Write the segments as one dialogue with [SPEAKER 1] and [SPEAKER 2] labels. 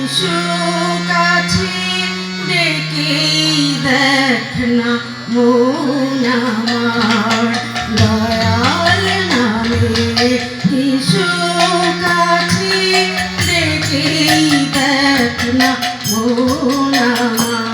[SPEAKER 1] কাছে ডেকে দেখ না মন আমার দয়াল নামে কিছু কাছে ডেকে দেখ না মন আমার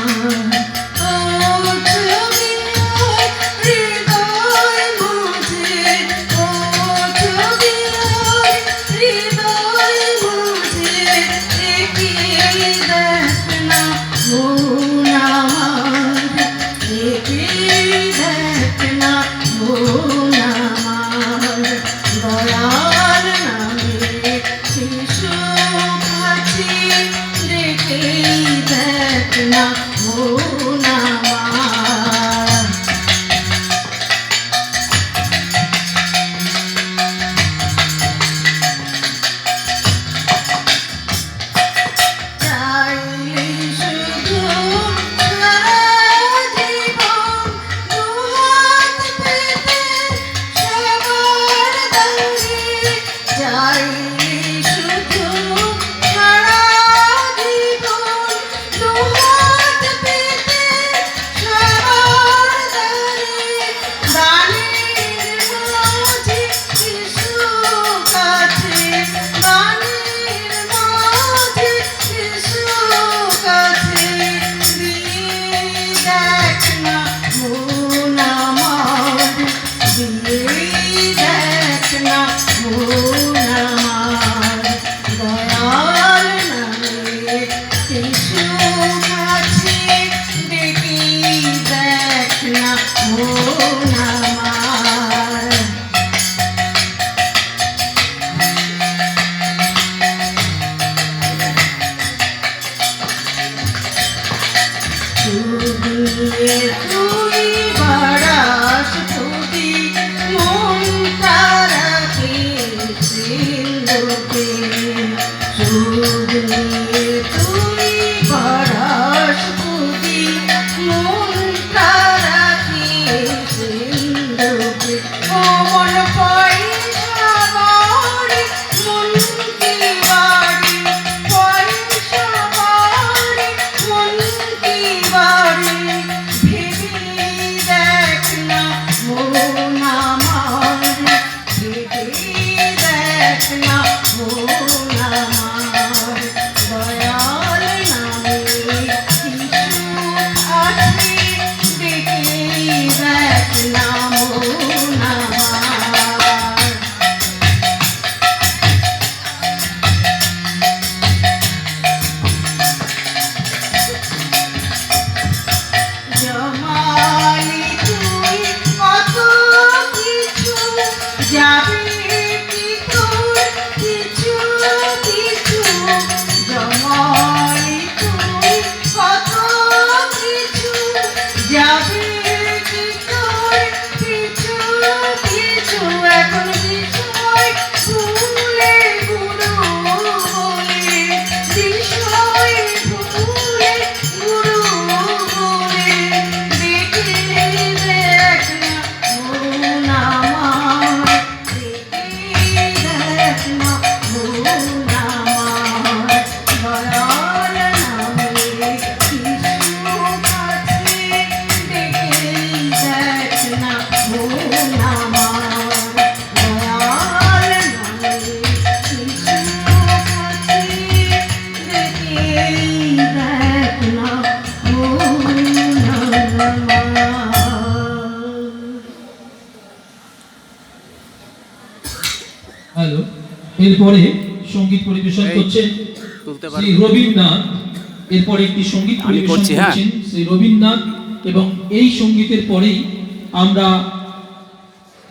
[SPEAKER 2] এরপরে সঙ্গীত পরিবেশন করছেন শ্রী রবীন্দ্রনাথ। এরপরে একটি সঙ্গীত পরিবেশন করছেন শ্রী রবীন্দ্রনাথ এবং এই সঙ্গীতের পরেই আমরা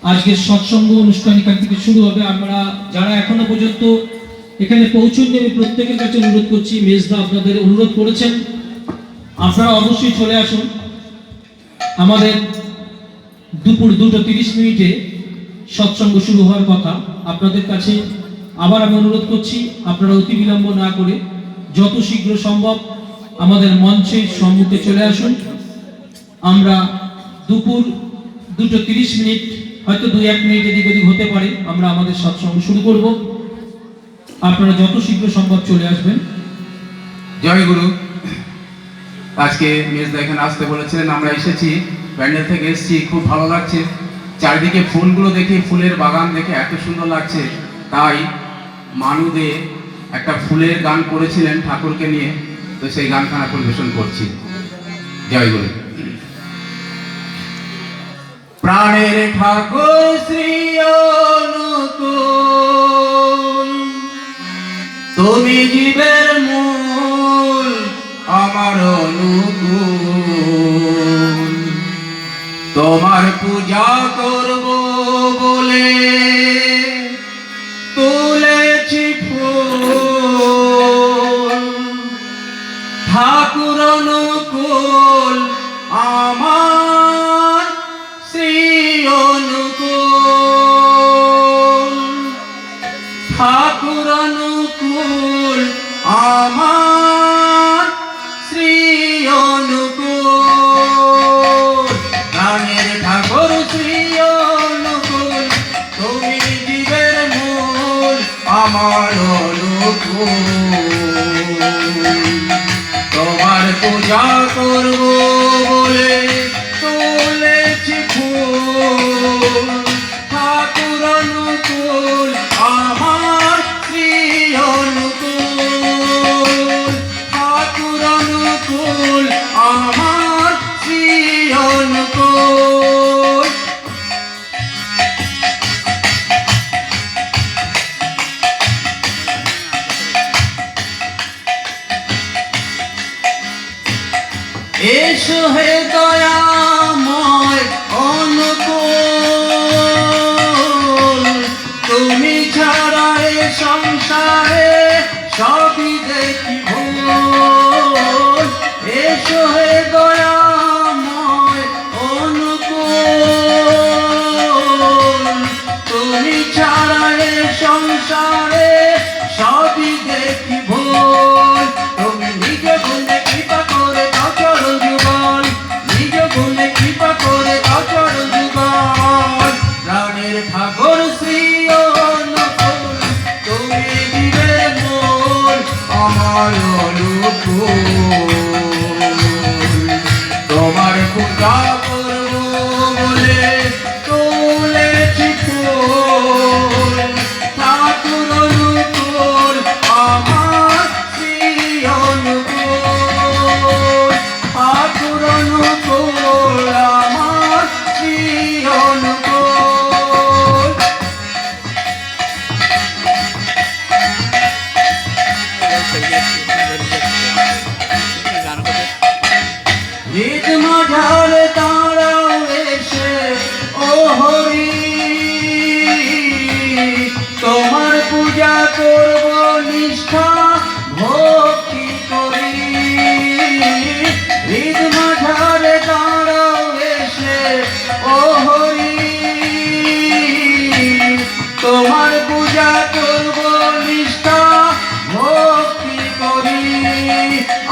[SPEAKER 2] আজকের সৎসঙ্গ অনুষ্ঠান এখান থেকে শুরু হবে। আমরা যারা এখনো পর্যন্ত এখানে পৌঁছননি আমি প্রত্যেকের কাছে অনুরোধ করছি, মেজদা আপনাদের অনুরোধ করেছেন আপনারা অবশ্যই চলে আসুন। আমাদের দুপুর 2:30 সৎসঙ্গ শুরু হওয়ার কথা। আপনাদের কাছে আবার আমি অনুরোধ করছি আপনারা অতি বিলম্ব না করে যত শীঘ্র সম্ভব আমাদের মঞ্চের সম্মুখে চলে আসুন। আমরা দুপুর 2:30 হয়তো 2-1 মিনিট এদিক ওদিক হতে পারে, আমরা আমাদের সৎসঙ্গ শুরু করব। আপনারা যত শীঘ্র সম্ভব চলে আসবেন।
[SPEAKER 3] জয় গুরু। আজকে মেজদা এখানে আসতে বলেছিলেন, আমরা এসেছি, প্যান্ডেল থেকে এসেছি, খুব ভালো লাগছে। চারিদিকে ফুলগুলো দেখে, ফুলের বাগান দেখে এত সুন্দর লাগছে। তাই মানুদে একটা ফুলের গান করেছিলেন ঠাকুরকে নিয়ে, তো সেই গানখানা পরিবেশন করছি। জয় গুরু। প্রাণের ঠাকুর শ্রী অনুকূল, তুমি জীবের মূল আমার অনুকূল, তোমার পূজা করব বলে তুলেছি ফুল, ঠাকুর অনুকূল আমার শ্রী অনুকূল, ঠাকুর অনুকূল আমার শ্রী অনুকূল, প্রাণের ঠাকুর শ্রী অনুকূল, তুমি জীবের মূল আমার অনুকূল, তোমার পূজা করব বলে তুলেছি ফুল, ঠাকুর অনুকূল আমার শ্রী অনুকূল, ঠাকুর অনুকূল আমার শ্রী অনুকূল। এসো হে দয়াময় অনুকূল, তুমি ছাড়া এ সংসারে সবই দেখি ভুল, এসো হে দয়াময় অনুকূল, তুমি ছাড়া এ সংসারে সবই দেখি ভুল, তুমি নিজে গুণে কৃপা করে দাও চরণ যুগল, নিজ গুণে কৃপা করে দাও চরণ যুগল, প্রাণের ঠাকুর শ্রী অনুকূল, তুমি জীবের মূল আমার অনুকূল, তোমার পূজা করব বলে তুলেছি ফুল, ঠাকুর অনুকূল আমার শ্রী অনুকূল, ঠাকুর অনুকূল আমার শ্রী অনুকূল। নিজ মাঝার তারাও এসে ও হরি, তোমার পূজা করব নিষ্ঠা ভক্তি করি, নিজ মাঝার তারাও এসে ও হরি, তোমার পূজা করব নিষ্ঠা ভক্তি করি,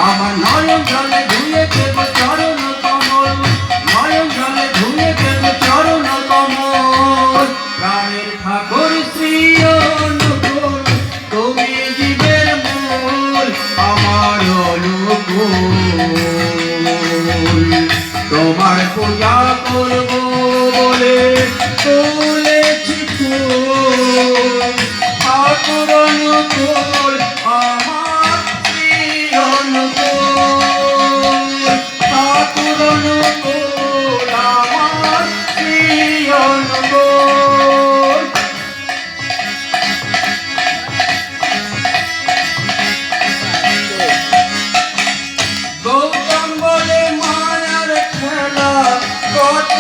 [SPEAKER 3] আমার নয়ন জলে ধুয়ে দেব চরণ কমল, নয়ন জলে ধুয়ে দেব চরণ কমল, প্রাণের ঠাকুর শ্রী অনুকূল, তুমি জীবের মূল আমার অনুকূল, তোমার পূজা করব বলে তুলেছি ফুল, ঠাকুর অনুকূল আমার শ্রী অনুকূল, ঠাকুর অনুকূল আমার শ্রী অনুকূল। গৌতম বলে মায়ার খেলা কত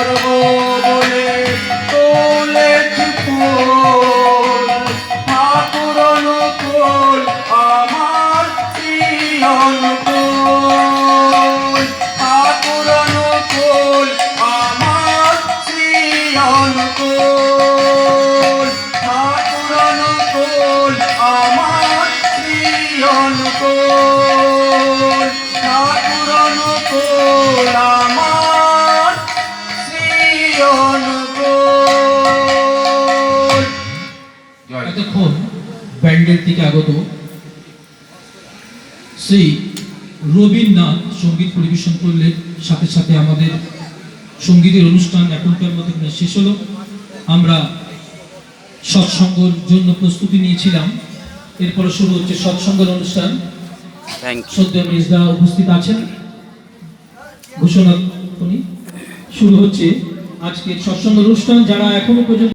[SPEAKER 3] পারবো বলে তুলেছি ফুল, ঠাকুর অনুকূল আমার শ্রী অনুকূল, ঠাকুর অনুকূল আমার শ্রী অনুকূল, ঠাকুর অনুকূল আমার শ্রী অনুকূল, ঠাকুর অনুকূল আমার শ্রী অনুকূল। জয়।
[SPEAKER 2] এতক্ষণ ব্যান্ডের থেকে আগত শ্রী রবীন্দ্রনাথ সঙ্গীত পরিবেশন করলে সাথে সাথে আমাদের সঙ্গীতের অনুষ্ঠান এখনকার মতো শেষ হলো। আমরা সৎসঙ্গের জন্য প্রস্তুতি নিয়েছিলাম, এরপরে শুরু হচ্ছে সৎসঙ্গের অনুষ্ঠান। শ্রদ্ধেয় মেজদা উপস্থিত আছেন, ঘোষণা শুরু হচ্ছে আজকের সৎসঙ্গ অনুষ্ঠান। যারা এখনো পর্যন্ত